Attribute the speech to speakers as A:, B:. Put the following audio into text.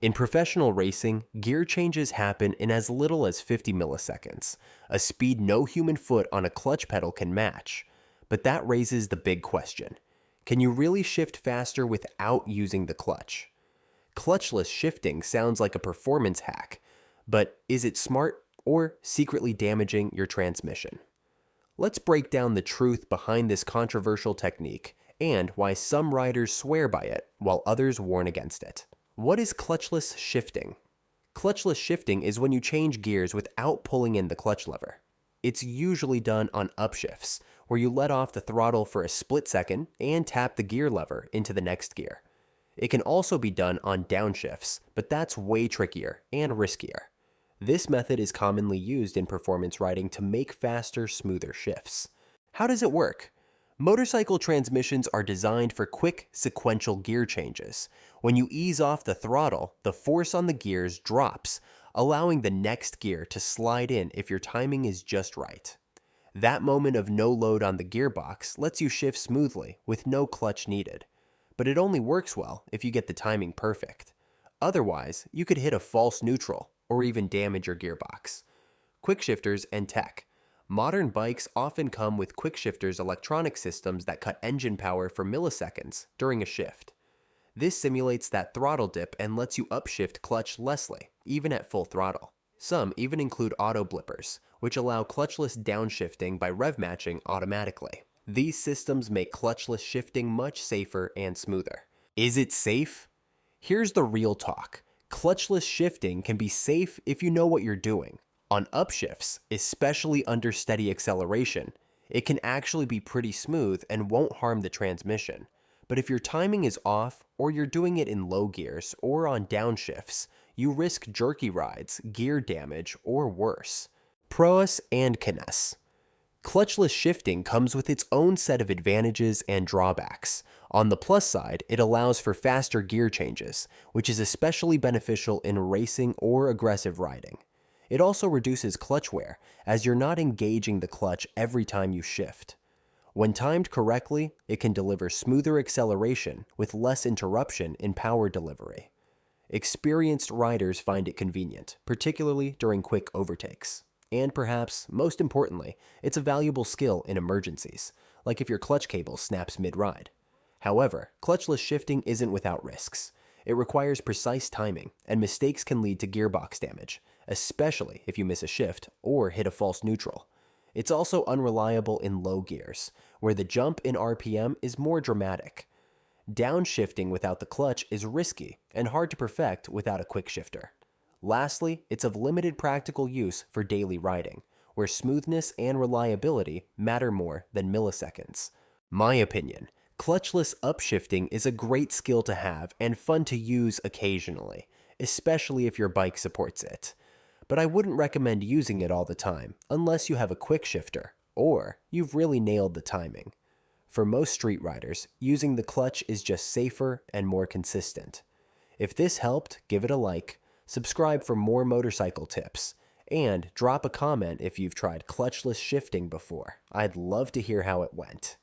A: In professional racing, gear changes happen in as little as 50 milliseconds, a speed no human foot on a clutch pedal can match. But that raises the big question. Can you really shift faster without using the clutch? Clutchless shifting sounds like a performance hack, but is it smart or secretly damaging your transmission? Let's break down the truth behind this controversial technique and why some riders swear by it while others warn against it. What is clutchless shifting? Clutchless shifting is when you change gears without pulling in the clutch lever. It's usually done on upshifts, where you let off the throttle for a split second and tap the gear lever into the next gear. It can also be done on downshifts, but that's way trickier and riskier. This method is commonly used in performance riding to make faster, smoother shifts. How does it work? Motorcycle transmissions are designed for quick, sequential gear changes. When you ease off the throttle, the force on the gears drops, allowing the next gear to slide in if your timing is just right. That moment of no load on the gearbox lets you shift smoothly with no clutch needed. But it only works well if you get the timing perfect. Otherwise, you could hit a false neutral or even damage your gearbox. Quick shifters and tech. Modern bikes often come with quick shifters electronic systems that cut engine power for milliseconds during a shift. This simulates that throttle dip and lets you upshift clutchlessly, even at full throttle. Some even include auto blippers, which allow clutchless downshifting by rev matching automatically. These systems make clutchless shifting much safer and smoother. Is it safe? Here's the real talk. Clutchless shifting can be safe if you know what you're doing. On upshifts, especially under steady acceleration, it can actually be pretty smooth and won't harm the transmission. But if your timing is off, or you're doing it in low gears or on downshifts, you risk jerky rides, gear damage, or worse. Pros and cons. Clutchless shifting comes with its own set of advantages and drawbacks. On the plus side, it allows for faster gear changes, which is especially beneficial in racing or aggressive riding. It also reduces clutch wear, as you're not engaging the clutch every time you shift. When timed correctly, it can deliver smoother acceleration with less interruption in power delivery. Experienced riders find it convenient, particularly during quick overtakes. And perhaps, most importantly, it's a valuable skill in emergencies, like if your clutch cable snaps mid-ride. However, clutchless shifting isn't without risks. It requires precise timing, and mistakes can lead to gearbox damage, especially if you miss a shift or hit a false neutral. It's also unreliable in low gears, where the jump in RPM is more dramatic. Downshifting without the clutch is risky and hard to perfect without a quick shifter. Lastly, it's of limited practical use for daily riding, where smoothness and reliability matter more than milliseconds. My opinion, clutchless upshifting is a great skill to have and fun to use occasionally, especially if your bike supports it. But I wouldn't recommend using it all the time unless you have a quick shifter or you've really nailed the timing. For most street riders, using the clutch is just safer and more consistent. If this helped, give it a like, subscribe for more motorcycle tips, and drop a comment if you've tried clutchless shifting before. I'd love to hear how it went.